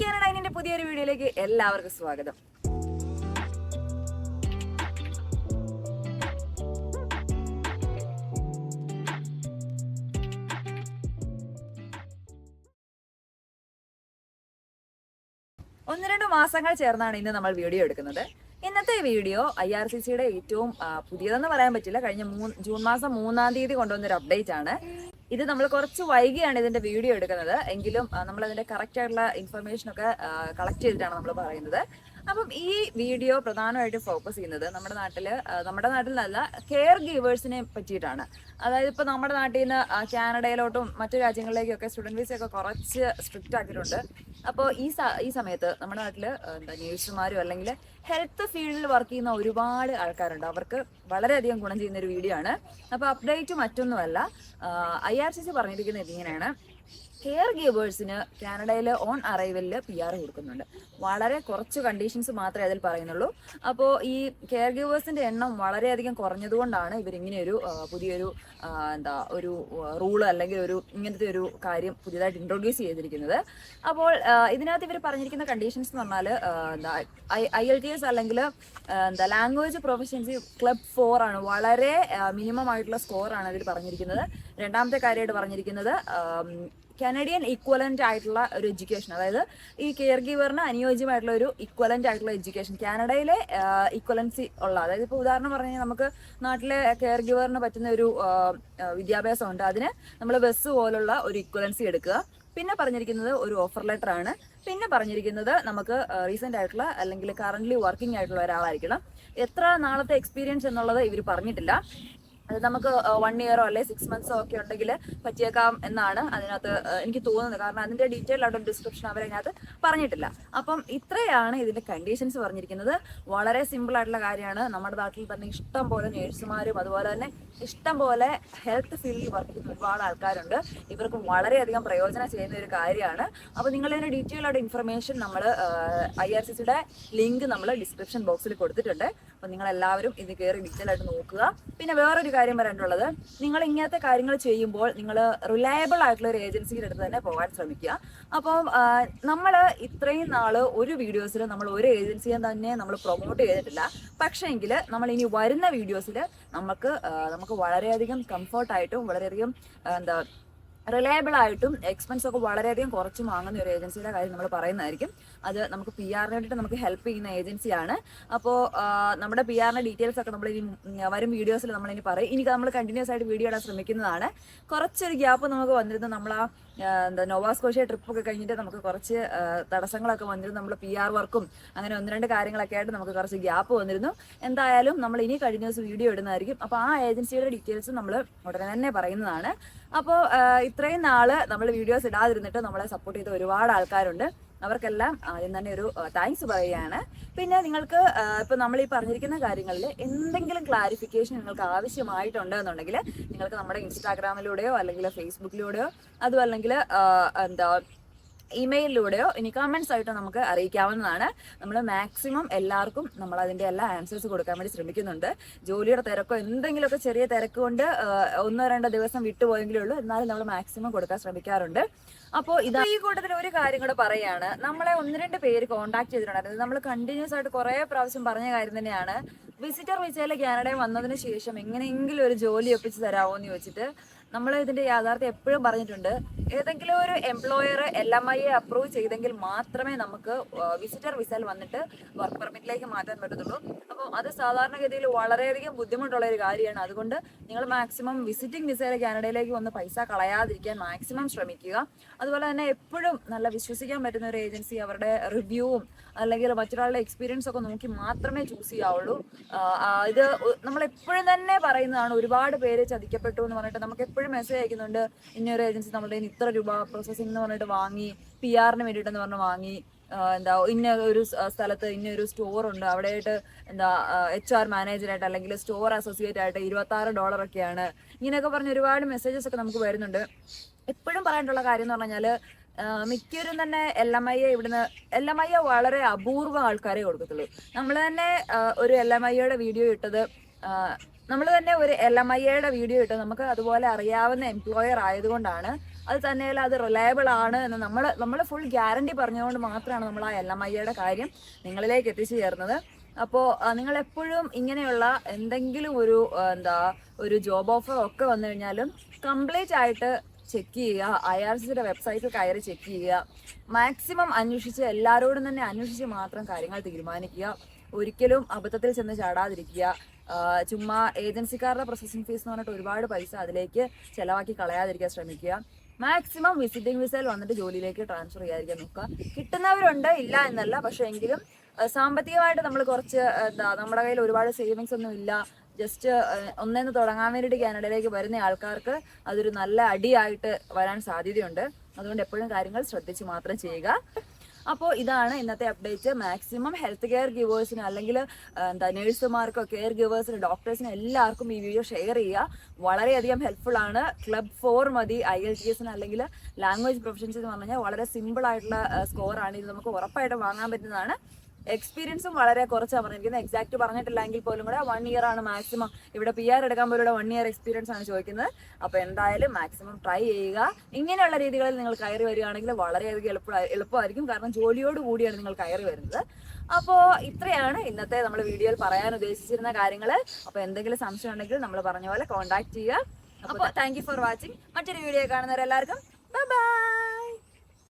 Canada പുതിയൊരു വീഡിയോയിലേക്ക് എല്ലാവർക്കും സ്വാഗതം. ഒന്ന് രണ്ട് മാസങ്ങൾ ചേർന്നാണ് ഇന്ന് നമ്മൾ വീഡിയോ എടുക്കുന്നത്. ഇന്നത്തെ വീഡിയോ IRCCയുടെ ഏറ്റവും പുതിയതെന്ന് പറയാൻ പറ്റില്ല, കഴിഞ്ഞ ജൂൺ മാസം 3-ാം തീയതി കൊണ്ടുവന്നൊരു അപ്ഡേറ്റ് ആണ്. ഇത് നമ്മൾ കുറച്ച് വൈകിയാണ് ഇതിന്റെ വീഡിയോ എടുക്കുന്നത്, എങ്കിലും നമ്മൾ അതിന്റെ കറക്റ്റ് ആയിട്ടുള്ള ഇൻഫർമേഷൻ ഒക്കെ കളക്ട് ചെയ്തിട്ടാണ് നമ്മൾ പറയുന്നത്. അപ്പം ഈ വീഡിയോ പ്രധാനമായിട്ടും ഫോക്കസ് ചെയ്യുന്നത് നമ്മുടെ നാട്ടിൽ നല്ല കെയർ ഗീവേഴ്സിനെ പറ്റിയിട്ടാണ്. അതായത് ഇപ്പോൾ നമ്മുടെ നാട്ടിൽ നിന്ന് കാനഡയിലോട്ടും മറ്റു രാജ്യങ്ങളിലേക്കൊക്കെ സ്റ്റുഡൻറ് വിസയൊക്കെ കുറച്ച് സ്ട്രിക്റ്റ് ആക്കിയിട്ടുണ്ട്. അപ്പോൾ ഈ സമയത്ത് നമ്മുടെ നാട്ടിൽ നേഴ്സുമാരും അല്ലെങ്കിൽ ഹെൽത്ത് ഫീൽഡിൽ വർക്ക് ചെയ്യുന്ന ഒരുപാട് ആൾക്കാരുണ്ട്. അവർക്ക് വളരെയധികം ഗുണം ചെയ്യുന്ന ഒരു വീഡിയോ ആണ്. അപ്പോൾ അപ്ഡേറ്റ് മറ്റൊന്നുമല്ല, IRCC പറഞ്ഞിരിക്കുന്നത് ഇങ്ങനെയാണ്: കെയർ ഗീവേഴ്സിന് കാനഡയിൽ ഓൺ അറൈവലിൽ PR കൊടുക്കുന്നുണ്ട്. വളരെ കുറച്ച് കണ്ടീഷൻസ് മാത്രമേ അതിൽ പറയുന്നുള്ളൂ. അപ്പോൾ ഈ കെയർ ഗീവേഴ്സിന്റെ എണ്ണം വളരെയധികം കുറഞ്ഞതുകൊണ്ടാണ് ഇവരിങ്ങനെയൊരു പുതിയൊരു ഒരു റൂള് അല്ലെങ്കിൽ ഇങ്ങനത്തെ ഒരു കാര്യം പുതിയതായിട്ട് ഇൻട്രൊഡ്യൂസ് ചെയ്തിരിക്കുന്നത്. അപ്പോൾ ഇതിനകത്ത് ഇവർ പറഞ്ഞിരിക്കുന്ന കണ്ടീഷൻസ് എന്ന് പറഞ്ഞാൽ IELTS അല്ലെങ്കിൽ ലാംഗ്വേജ് പ്രൊഫഷ്യൻസി ക്ലബ് 4 ആണ്. വളരെ മിനിമം ആയിട്ടുള്ള സ്കോറാണ് ഇതിൽ പറഞ്ഞിരിക്കുന്നത്. രണ്ടാമത്തെ കാര്യമായിട്ട് പറഞ്ഞിരിക്കുന്നത് കനഡിയൻ ഇക്വലന്റ് ആയിട്ടുള്ള ഒരു എഡ്യൂക്കേഷൻ, അതായത് ഈ കെയർ ഗീവറിന് അനുയോജ്യമായിട്ടുള്ള ഒരു ഇക്വലന്റ് ആയിട്ടുള്ള എഡ്യൂക്കേഷൻ, കാനഡയിലെ ഇക്വലൻസി ഉള്ള, അതായത് ഇപ്പോൾ ഉദാഹരണം പറഞ്ഞു കഴിഞ്ഞാൽ നമുക്ക് നാട്ടിലെ കെയർ ഗീവറിന് പറ്റുന്ന ഒരു വിദ്യാഭ്യാസം ഉണ്ട്, അതിന് നമ്മൾ ബസ് പോലുള്ള ഒരു ഇക്വലൻസി എടുക്കുക. പിന്നെ പറഞ്ഞിരിക്കുന്നത് ഒരു ഓഫർ ലെറ്റർ ആണ്. പിന്നെ പറഞ്ഞിരിക്കുന്നത് നമുക്ക് റീസെന്റ് ആയിട്ടുള്ള അല്ലെങ്കിൽ കറന്റ്ലി വർക്കിംഗ് ആയിട്ടുള്ള ഒരാളായിരിക്കണം. എത്ര നാളത്തെ എക്സ്പീരിയൻസ് എന്നുള്ളത് ഇവർ പറഞ്ഞിട്ടില്ല. അത് നമുക്ക് 1 ഇയറോ അല്ലെ 6 മന്ത്സോ ഒക്കെ ഉണ്ടെങ്കിൽ പറ്റിയേക്കാം എന്നാണ് അതിനകത്ത് എനിക്ക് തോന്നുന്നത്. കാരണം അതിന്റെ ഡീറ്റെയിൽ ആയിട്ട് ഡിസ്ക്രിപ്ഷൻ അവരതിനകത്ത് പറഞ്ഞിട്ടില്ല. അപ്പം ഇത്രയാണ് ഇതിന്റെ കണ്ടീഷൻസ് പറഞ്ഞിരിക്കുന്നത്. വളരെ സിമ്പിൾ ആയിട്ടുള്ള കാര്യമാണ്. നമ്മുടെ നാട്ടിൽ തന്നെ ഇഷ്ടം പോലെ നേഴ്സുമാരും അതുപോലെ തന്നെ ഇഷ്ടം പോലെ ഹെൽത്ത് ഫീൽഡിൽ വർക്ക് ചെയ്യുന്ന ഒരുപാട് ആൾക്കാരുണ്ട്. ഇവർക്ക് വളരെയധികം പ്രയോജനം ചെയ്യുന്ന ഒരു കാര്യമാണ്. അപ്പോൾ നിങ്ങളിതിന്റെ ഡീറ്റെയിൽ ആയിട്ട് ഇൻഫർമേഷൻ നമ്മൾ IRCCയുടെ ലിങ്ക് നമ്മൾ ഡിസ്ക്രിപ്ഷൻ ബോക്സിൽ കൊടുത്തിട്ടുണ്ട്. അപ്പോൾ നിങ്ങൾ എല്ലാവരും ഇത് കയറി ഡീറ്റെയിൽ ആയിട്ട് നോക്കുക. പിന്നെ വേറൊരു കാര്യം പറയാനുള്ളത്, നിങ്ങൾ ഇങ്ങനത്തെ കാര്യങ്ങൾ ചെയ്യുമ്പോൾ നിങ്ങൾ റിലയബിൾ ആയിട്ടുള്ള ഒരു ഏജൻസിയുടെ അടുത്ത് തന്നെ പോകാൻ ശ്രമിക്കുക. അപ്പം നമ്മൾ ഇത്രയും നാള് ഒരു വീഡിയോസിൽ നമ്മൾ ഒരു ഏജൻസിയെ തന്നെ നമ്മൾ പ്രൊമോട്ട് ചെയ്തിട്ടില്ല. പക്ഷേ എങ്കിൽ നമ്മൾ ഇനി വരുന്ന വീഡിയോസിൽ നമുക്ക് വളരെയധികം കംഫർട്ടായിട്ടും വളരെയധികം റിലയബിൾ ആയിട്ടും എക്സ്പെൻസ് ഒക്കെ വളരെയധികം കുറച്ച് വാങ്ങുന്ന ഒരു ഏജൻസിയുടെ കാര്യം നമ്മൾ പറയുന്നതായിരിക്കും. അത് നമുക്ക് PR വേണ്ടിയിട്ട് നമുക്ക് ഹെൽപ്പ് ചെയ്യുന്ന ഏജൻസിയാണ്. അപ്പോൾ നമ്മുടെ PR ഡീറ്റെയിൽസ് ഒക്കെ നമ്മൾ ഇനി വരും വീഡിയോസിൽ നമ്മളിനി പറയും. ഇനി നമ്മൾ കണ്ടിന്യൂസ് ആയിട്ട് വീഡിയോ ഇടാൻ ശ്രമിക്കുന്നതാണ്. കുറച്ചൊരു ഗ്യാപ്പ് നമുക്ക് വന്നിരുന്നു. നമ്മൾ നോവാസ്കോഷ്യ ട്രിപ്പൊക്കെ കഴിഞ്ഞിട്ട് നമുക്ക് കുറച്ച് തടസ്സങ്ങളൊക്കെ വന്നിരുന്നു. നമ്മൾ PR വർക്കും അങ്ങനെ 1-2 കാര്യങ്ങളൊക്കെ ആയിട്ട് നമുക്ക് കുറച്ച് ഗ്യാപ്പ് വന്നിരുന്നു. എന്തായാലും നമ്മൾ ഇനി കണ്ടിന്യൂസ് വീഡിയോ ഇടുന്നതായിരിക്കും. അപ്പോൾ ആ ഏജൻസിയുടെ ഡീറ്റെയിൽസ് നമ്മൾ ഉടനെ തന്നെ പറയുന്നതാണ്. അപ്പോൾ ഇത്രയും നാള് നമ്മൾ വീഡിയോസ് ഇടാതിരുന്നിട്ട് നമ്മളെ സപ്പോർട്ട് ചെയ്ത ഒരുപാട് ആൾക്കാരുണ്ട്. അവർക്കെല്ലാം ആദ്യം തന്നെ ഒരു താങ്ക്സ് പറയുകയാണ്. പിന്നെ നിങ്ങൾക്ക് ഇപ്പം നമ്മൾ ഈ പറഞ്ഞിരിക്കുന്ന കാര്യങ്ങളിൽ എന്തെങ്കിലും ക്ലാരിഫിക്കേഷൻ നിങ്ങൾക്ക് ആവശ്യമായിട്ടുണ്ട് എന്നുണ്ടെങ്കിൽ നിങ്ങൾക്ക് നമ്മുടെ ഇൻസ്റ്റാഗ്രാമിലൂടെയോ അല്ലെങ്കിൽ ഫേസ്ബുക്കിലൂടെയോ അതും അല്ലെങ്കിൽ ഇമെയിലിലൂടെയോ ഇനി കമൻസ് ആയിട്ട് നമുക്ക് അറിയിക്കാവുന്നതാണ്. നമ്മൾ മാക്സിമം എല്ലാവർക്കും നമ്മൾ അതിൻ്റെ എല്ലാ ആൻസേഴ്സ് കൊടുക്കാൻ വേണ്ടി ശ്രമിക്കുന്നുണ്ട്. ജോലിയുടെ തിരക്കോ എന്തെങ്കിലുമൊക്കെ ചെറിയ തിരക്ക് കൊണ്ട് 1-2 ദിവസം വിട്ടുപോയെങ്കിലേ ഉള്ളൂ, എന്നാലും നമ്മൾ മാക്സിമം കൊടുക്കാൻ ശ്രമിക്കാറുണ്ട്. അപ്പോൾ ഈ കൂട്ടത്തിൽ ഒരു കാര്യം കൂടെ പറയാണ്, നമ്മളെ 1-2 പേര് കോൺടാക്ട് ചെയ്തിട്ടുണ്ടായിരുന്നു. നമ്മൾ കണ്ടിന്യൂസ് ആയിട്ട് കുറേ പ്രാവശ്യം പറഞ്ഞ കാര്യം തന്നെയാണ്. വിസിറ്റർ വിസയിൽ കാനഡയിൽ വന്നതിന് ശേഷം എങ്ങനെയെങ്കിലും ഒരു ജോലി ഒപ്പിച്ച് തരാമോ എന്ന് ചോദിച്ചിട്ട് നമ്മൾ ഇതിന്റെ യാഥാർത്ഥ്യം എപ്പോഴും പറഞ്ഞിട്ടുണ്ട്. ഏതെങ്കിലും ഒരു എംപ്ലോയർ LMIA അപ്രൂവ് ചെയ്തെങ്കിൽ മാത്രമേ നമുക്ക് വിസിറ്റർ വിസയിൽ വന്നിട്ട് വർക്ക് പെർമിറ്റിലേക്ക് മാറ്റാൻ പറ്റത്തുള്ളൂ. അപ്പോൾ അത് സാധാരണഗതിയിൽ വളരെയധികം ബുദ്ധിമുട്ടുള്ള ഒരു കാര്യമാണ്. അതുകൊണ്ട് നിങ്ങൾ മാക്സിമം വിസിറ്റിംഗ് വിസയിൽ കാനഡയിലേക്ക് വന്ന് പൈസ കളയാതിരിക്കാൻ മാക്സിമം ശ്രമിക്കുക. അതുപോലെ തന്നെ എപ്പോഴും നല്ല വിശ്വസിക്കാൻ പറ്റുന്ന ഒരു ഏജൻസി, അവരുടെ റിവ്യൂവും അല്ലെങ്കിൽ മറ്റൊരാളുടെ എക്സ്പീരിയൻസ് ഒക്കെ നോക്കി മാത്രമേ ചൂസ് ചെയ്യാവുള്ളൂ. ഇത് നമ്മൾ എപ്പോഴും തന്നെ പറയുന്നതാണ്. ഒരുപാട് പേര് ചതിക്കപ്പെട്ടു എന്ന് പറഞ്ഞിട്ട് നമുക്ക് എപ്പോഴും മെസ്സേജ് അയക്കുന്നുണ്ട്. ഇന്നൊരു ഏജൻസി നമ്മുടെ ഇത്ര രൂപ പ്രോസസ്സിംഗ് എന്ന് പറഞ്ഞിട്ട് വാങ്ങി, PR-ന് വേണ്ടിയിട്ടെന്ന് പറഞ്ഞ് വാങ്ങി, ഇന്ന ഒരു സ്ഥലത്ത് ഇന്നൊരു സ്റ്റോർ ഉണ്ട്, അവിടെയായിട്ട് HR മാനേജറായിട്ട് അല്ലെങ്കിൽ സ്റ്റോർ അസോസിയേറ്റ് ആയിട്ട് $26 ഒക്കെയാണ്, ഇങ്ങനെയൊക്കെ പറഞ്ഞ് ഒരുപാട് മെസ്സേജസ് ഒക്കെ നമുക്ക് വരുന്നുണ്ട്. എപ്പോഴും പറയാനുള്ള കാര്യം എന്ന് പറഞ്ഞാൽ മിക്കവരും തന്നെ LMIA വളരെ അപൂർവ ആൾക്കാരെ കൊടുക്കത്തുള്ളൂ. നമ്മൾ തന്നെ ഒരു LMIAയുടെ വീഡിയോ ഇട്ടത് നമുക്ക് അതുപോലെ അറിയാവുന്ന എംപ്ലോയർ ആയതുകൊണ്ടാണ് അത് തന്നെയല്ല അത് റിലയബിൾ ആണ് എന്ന് നമ്മൾ ഫുൾ ഗ്യാരണ്ടി പറഞ്ഞുകൊണ്ട് മാത്രമാണ് നമ്മൾ ആ LMIയുടെ കാര്യം നിങ്ങളിലേക്ക് എത്തിച്ചു ചേർന്നത്. അപ്പോൾ നിങ്ങൾ എപ്പോഴും ഇങ്ങനെയുള്ള എന്തെങ്കിലും ഒരു ജോബ് ഓഫർ ഒക്കെ വന്നു കഴിഞ്ഞാലും കംപ്ലീറ്റ് ആയിട്ട് ചെക്ക് ചെയ്യുക. IRCCയുടെ വെബ്സൈറ്റിൽ കയറി ചെക്ക് ചെയ്യുക. മാക്സിമം അന്വേഷിച്ച് എല്ലാവരോടും തന്നെ അന്വേഷിച്ച് മാത്രം കാര്യങ്ങൾ തീരുമാനിക്കുക. ഒരിക്കലും അബദ്ധത്തിൽ ചെന്ന് ചാടാതിരിക്കുക. ചുമ്മാ ഏജൻസിക്കാരുടെ പ്രോസസ്സിംഗ് ഫീസ് എന്ന് പറഞ്ഞിട്ട് ഒരുപാട് പൈസ അതിലേക്ക് ചിലവാക്കി കളയാതിരിക്കാൻ ശ്രമിക്കുക. മാക്സിമം വിസിറ്റിംഗ് വിസയിൽ വന്നിട്ട് ജോലിയിലേക്ക് ട്രാൻസ്ഫർ ചെയ്യാതിരിക്കാൻ നോക്കുക. കിട്ടുന്നവരുണ്ട്, ഇല്ല എന്നല്ല, പക്ഷെ എങ്കിലും സാമ്പത്തികമായിട്ട് നമ്മൾ കുറച്ച് നമ്മുടെ കയ്യിൽ ഒരുപാട് സേവിങ്സ് ഒന്നും ഇല്ല, ജസ്റ്റ് ഒന്നേന്ന് തുടങ്ങാൻ വേണ്ടിയിട്ട് കാനഡയിലേക്ക് വരുന്ന ആൾക്കാർക്ക് അതൊരു നല്ല അടിയായിട്ട് വരാൻ സാധ്യതയുണ്ട്. അതുകൊണ്ട് എപ്പോഴും കാര്യങ്ങൾ ശ്രദ്ധിച്ച് മാത്രം ചെയ്യുക. അപ്പോൾ ഇതാണ് ഇന്നത്തെ അപ്ഡേറ്റ്. മാക്സിമം ഹെൽത്ത് കെയർ ഗിവേഴ്സിന് അല്ലെങ്കിൽ നഴ്സുമാർക്കോ കെയർ ഗിവേഴ്സിന് ഡോക്ടേഴ്സിന് എല്ലാവർക്കും ഈ വീഡിയോ ഷെയർ ചെയ്യുക. വളരെയധികം ഹെൽപ്ഫുൾ ആണ്. ക്ലബ് 4 മതി IELTS അല്ലെങ്കിൽ ലാംഗ്വേജ് പ്രൊഫഷൻസ് എന്ന് പറഞ്ഞു കഴിഞ്ഞാൽ വളരെ സിമ്പിൾ ആയിട്ടുള്ള സ്കോറാണ്. ഇത് നമുക്ക് ഉറപ്പായിട്ടും വാങ്ങാൻ പറ്റുന്നതാണ്. എക്സ്പീരിയൻസും വളരെ കുറച്ചാണ് പറഞ്ഞിരിക്കുന്നത്. എക്സാക്ട് പറഞ്ഞിട്ടില്ലെങ്കിൽ പോലും കൂടെ 1 ഇയർ ആണ് മാക്സിമം. ഇവിടെ PR എടുക്കാൻ പോലും 1 ഇയർ എക്സ്പീരിയൻസ് ആണ് ചോദിക്കുന്നത്. അപ്പോൾ എന്തായാലും മാക്സിമം ട്രൈ ചെയ്യുക. ഇങ്ങനെയുള്ള രീതികളിൽ നിങ്ങൾ കയറി വരികയാണെങ്കിൽ വളരെയധികം എളുപ്പമായിരിക്കും. കാരണം ജോലിയോട് കൂടിയാണ് നിങ്ങൾ കയറി വരുന്നത്. അപ്പോൾ ഇത്രയാണ് ഇന്നത്തെ നമ്മൾ വീഡിയോയിൽ പറയാൻ ഉദ്ദേശിച്ചിരുന്ന കാര്യങ്ങൾ. അപ്പോൾ എന്തെങ്കിലും സംശയം ഉണ്ടെങ്കിൽ നമ്മൾ പറഞ്ഞ പോലെ കോൺടാക്ട് ചെയ്യുക. അപ്പോൾ താങ്ക് യു ഫോർ വാച്ചിങ്. മറ്റൊരു വീഡിയോ കാണുന്നവരെല്ലാവർക്കും ബൈ ബൈ.